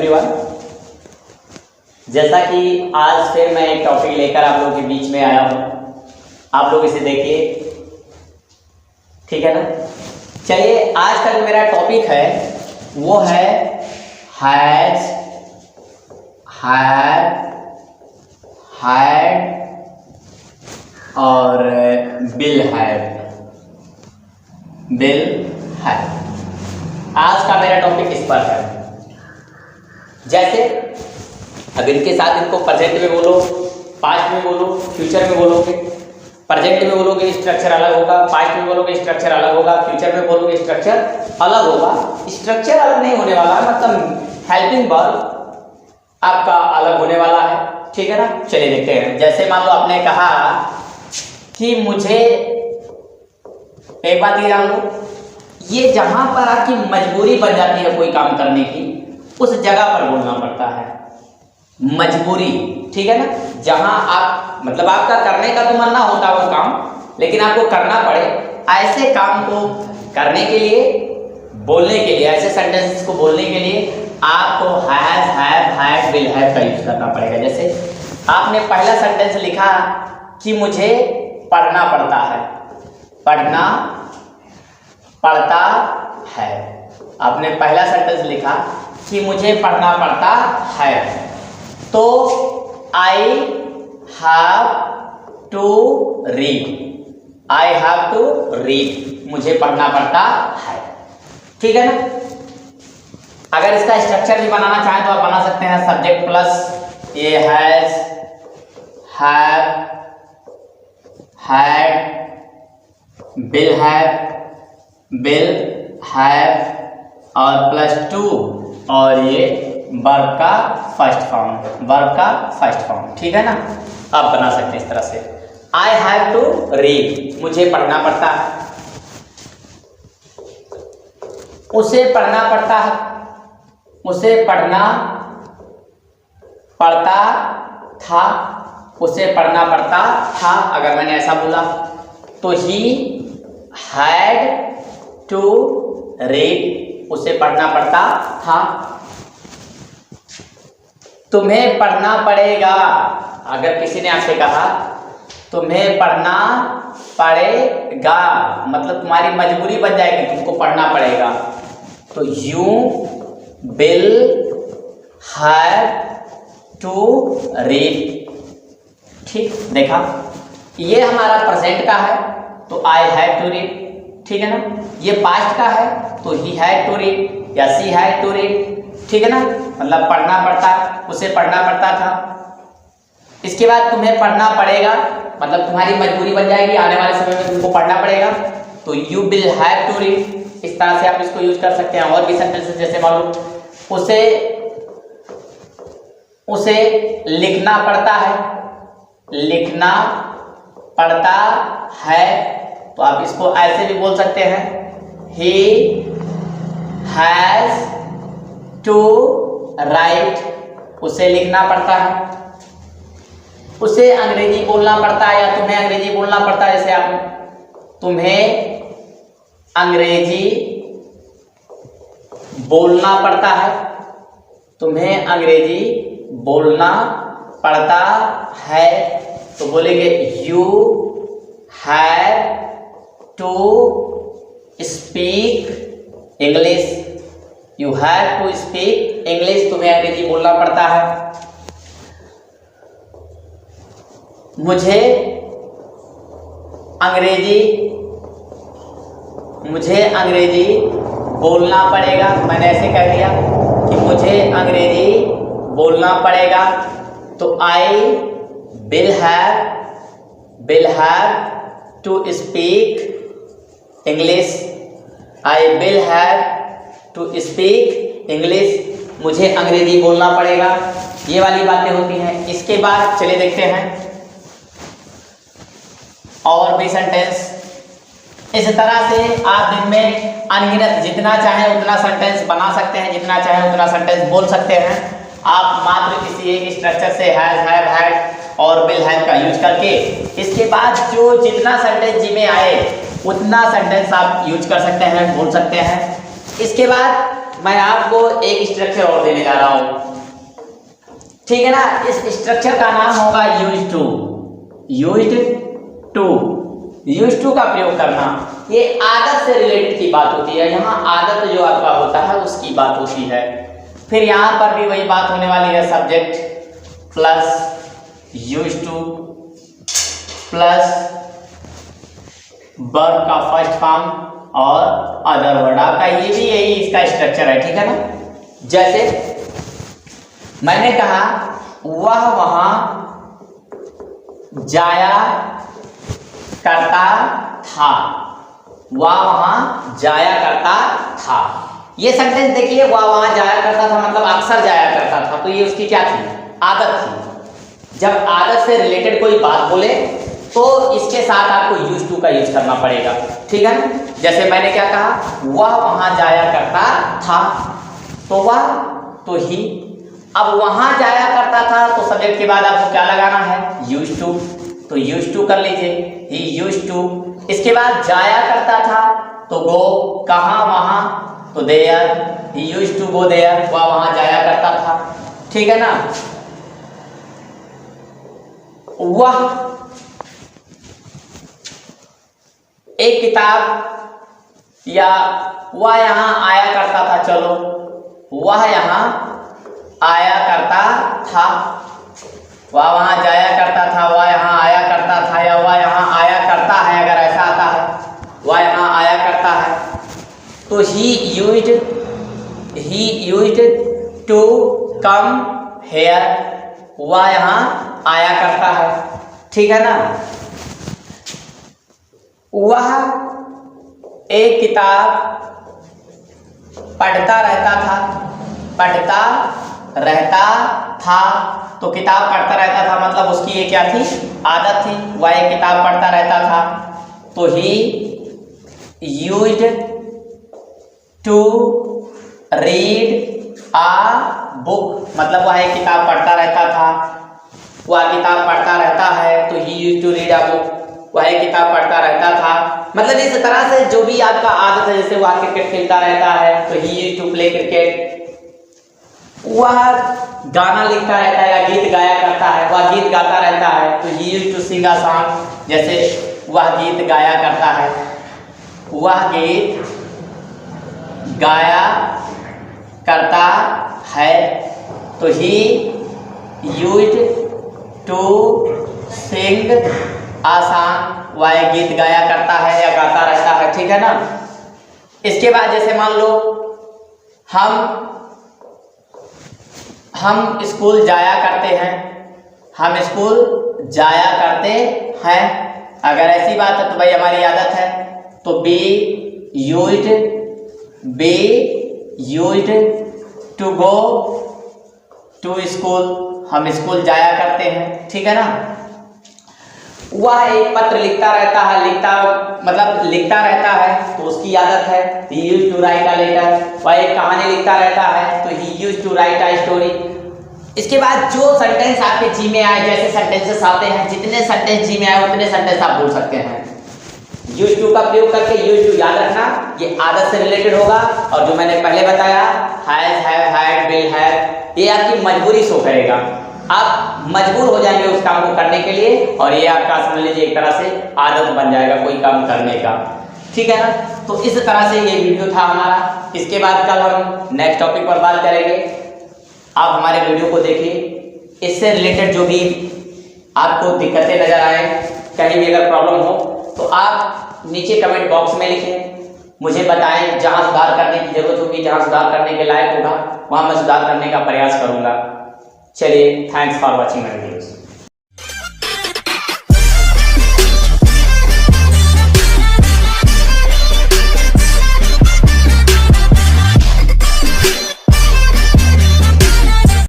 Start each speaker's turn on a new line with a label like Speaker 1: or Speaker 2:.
Speaker 1: Everyone. जैसा कि आज फिर मैं एक टॉपिक लेकर आप लोगों के बीच में आया हूँ, आप लोग इसे देखिए, ठीक है ना। चलिए, आज का जो मेरा टॉपिक है वो है हैज, हैड और बिल हैड। आज का मेरा टॉपिक इस पर है। जैसे अब इनके साथ इनको प्रेजेंट में बोलो, पास्ट में बोलो, फ्यूचर में बोलोगे। प्रेजेंट में बोलोगे स्ट्रक्चर अलग होगा, पास्ट में बोलोगे स्ट्रक्चर अलग होगा, फ्यूचर में बोलोगे स्ट्रक्चर अलग होगा। स्ट्रक्चर अलग नहीं होने वाला, मतलब हेल्पिंग वर्ब आपका अलग होने वाला है, ठीक है ना। चलिए देखते हैं। जैसे मान लो आपने कहा कि मुझे, एक बात ये जान लो, ये जहां पर आपकी मजबूरी बन जाती है कोई काम करने की, उस जगह पर बोलना पड़ता है मजबूरी, ठीक है ना। जहां आप मतलब आपका करने का तो मन ना होता वो काम, लेकिन आपको करना पड़े, ऐसे काम को करने के लिए, बोलने के लिए, ऐसे सेंटेंसेस को बोलने के लिए आपको has, have, had, will have का यूज करना पड़ेगा। जैसे आपने पहला सेंटेंस लिखा कि मुझे पढ़ना पड़ता है, पढ़ना पड़ता है। आपने पहला सेंटेंस लिखा कि मुझे पढ़ना पड़ता है, तो I have to read, I have to read, मुझे पढ़ना पड़ता है, ठीक है ना। अगर इसका स्ट्रक्चर भी बनाना चाहें तो आप बना सकते हैं, सब्जेक्ट प्लस ये has, have, had, will have और प्लस टू, और ये वर्ब का फर्स्ट फॉर्म, ठीक है ना। आप बना सकते हैं इस तरह से, आई हैव टू रीड, मुझे पढ़ना पड़ता है, उसे पढ़ना पड़ता है, उसे पढ़ना पड़ता था, उसे पढ़ना पड़ता था। अगर मैंने ऐसा बोला तो ही हैड टू रीड, उसे पढ़ना पड़ता था। तुम्हें पढ़ना पड़ेगा, अगर किसी ने आपसे कहा तुम्हें पढ़ना पड़ेगा, मतलब तुम्हारी मजबूरी बन जाएगी, तुमको पढ़ना पड़ेगा, तो you will have to read, ठीक। देखा, ये हमारा प्रेजेंट का है तो आई हैव टू रीड, ठीक है ना। ये पास्ट का है तो ही हैड टू रीड या सी हैड टू रीड, ठीक है ना। मतलब पढ़ना पड़ता, उसे पढ़ना पड़ता था। इसके बाद तुम्हें पढ़ना पड़ेगा, मतलब तुम्हारी मजबूरी बन जाएगी, आने वाले समय में तुमको पढ़ना पड़ेगा, तो you will have to read. इस तरह से आप इसको यूज कर सकते हैं। और भी सेंटेंसेस, जैसे मान लो उसे लिखना पड़ता है, लिखना पड़ता है, तो आप इसको ऐसे भी बोल सकते हैं, he has to write, उसे लिखना पड़ता है। उसे अंग्रेजी बोलना पड़ता है या तुम्हें अंग्रेजी बोलना पड़ता है, जैसे आप तुम्हें अंग्रेजी बोलना पड़ता है, तुम्हें अंग्रेजी बोलना पड़ता है, तो बोलेंगे you have to speak English, you have to speak English, तुम्हें अंग्रेजी बोलना पड़ता है। मुझे अंग्रेजी बोलना पड़ेगा, मैंने ऐसे कह दिया कि मुझे अंग्रेजी बोलना पड़ेगा, तो I will have to speak English, I will have to speak English, मुझे अंग्रेजी बोलना पड़ेगा। ये वाली बातें होती हैं। इसके बाद चलिए देखते हैं और भी सेंटेंस। इस तरह से आप दिन में अनगिनत जितना चाहे उतना सेंटेंस बना सकते हैं, जितना चाहे उतना सेंटेंस बोल सकते हैं। आप मात्र किसी एक स्ट्रक्चर से हैज, हैव, हैड और विल हैव का यूज करके, इसके बाद जो जितना सेंटेंस जी में आए उतना सेंटेंस आप यूज कर सकते हैं, बोल सकते हैं। इसके बाद मैं आपको एक स्ट्रक्चर और देने जा रहा हूं, ठीक है ना। इस स्ट्रक्चर का नाम होगा यूज टू। यूज टू का प्रयोग करना, ये आदत से रिलेटेड की बात होती है। यहाँ आदत जो आपका होता है उसकी बात होती है। फिर यहाँ पर भी वही बात होने वाली है, subject plus use two plus verb का फर्स्ट फॉर्म और अदर वर्ड। आपका ये भी यही इसका स्ट्रक्चर है, ठीक है ना। जैसे मैंने कहा वह वहां जाया करता था, वह वहां जाया करता था। ये सेंटेंस देखिए, वह वहां जाया करता था मतलब अक्सर जाया करता था, तो ये उसकी क्या थी, आदत थी। जब आदत से रिलेटेड कोई बात बोले तो इसके साथ आपको यूज टू का यूज करना पड़ेगा, ठीक है ना। जैसे मैंने क्या कहा, वह वहां जाया करता था, तो वह तो ही। अब वहां जाया करता था तो सब्जेक्ट के बाद आपको क्या लगाना है, यूज टू। तो यूज टू कर लीजिए, ही यूज टू। इसके बाद जाया करता था तो गो, कहाँ, वहां, तो there, he use to go there, वह वहां जाया करता था, ठीक है ना। वह एक किताब या वह यहां आया करता था, चलो वह यहां आया करता था, वह वहां जाया करता था, वह यहां आया करता था, या वह यहां आया करता है, अगर ऐसा आता है वह यहां आया करता है, तो he used to come here, वह यहां आया करता है, ठीक है ना। वह एक किताब पढ़ता रहता था, तो किताब पढ़ता रहता था मतलब उसकी ये क्या थी, आदत थी। वह एक किताब पढ़ता रहता था, तो he used to read a book, मतलब वह एक किताब पढ़ता रहता था, वह किताब पढ़ता रहता है, तो he used to read a book, वह एक किताब पढ़ता रहता था। मतलब इस तरह से जो भी आपका आदत है, जैसे वह क्रिकेट खेलता रहता है तो he used to play cricket, वह गाना लिखता रहता है या गीत गाया करता है, वह गीत गाता रहता है, तो he used to sing a song, जैसे वह गीत गाया करता है, वह गीत गाया करता है, तो he used to sing a song, वह गीत गाया करता है या गाता रहता है, ठीक है ना। इसके बाद जैसे मान लो हम स्कूल जाया करते हैं, हम स्कूल जाया करते हैं, अगर ऐसी बात है तो भाई हमारी आदत है, तो we used to go to school, हम स्कूल जाया करते हैं, ठीक है ना। वह एक पत्र लिखता रहता है, लिखता रहता है तो उसकी आदत है, he used to write a letter। वह एक कहानी लिखता रहता है तो he used to write a story। इसके बाद जो सेंटेंस आपके जी में आए, जैसे सेंटेंसेस आते हैं, जितने सेंटेंस जी में आए उतने सेंटेंस आप बोल सकते हैं। यूज टू का प्रयोग करके यूज टू याद रखना, ये आदत से रिलेटेड होगा। और जो मैंने पहले बताया has, have, had, will, have, ये आपकी मजबूरी शो करेगा, आप मजबूर हो जाएंगे उस काम को करने के लिए, और ये आपका समझ लीजिए एक तरह से आदत बन जाएगा कोई काम करने का, ठीक है ना। तो इस तरह से ये वीडियो था हमारा। इसके बाद कल हम नेक्स्ट टॉपिक पर बात करेंगे। आप हमारे वीडियो को देखिए, इससे रिलेटेड जो भी आपको दिक्कतें नजर आए, कहीं भी अगर प्रॉब्लम हो तो आप नीचे कमेंट बॉक्स में लिखें, मुझे बताएं, जहां सुधार करने की जरूरत होगी, जहां सुधार करने के लायक होगा वहां मैं सुधार करने का प्रयास करूंगा। चलिए, thanks for watching my videos.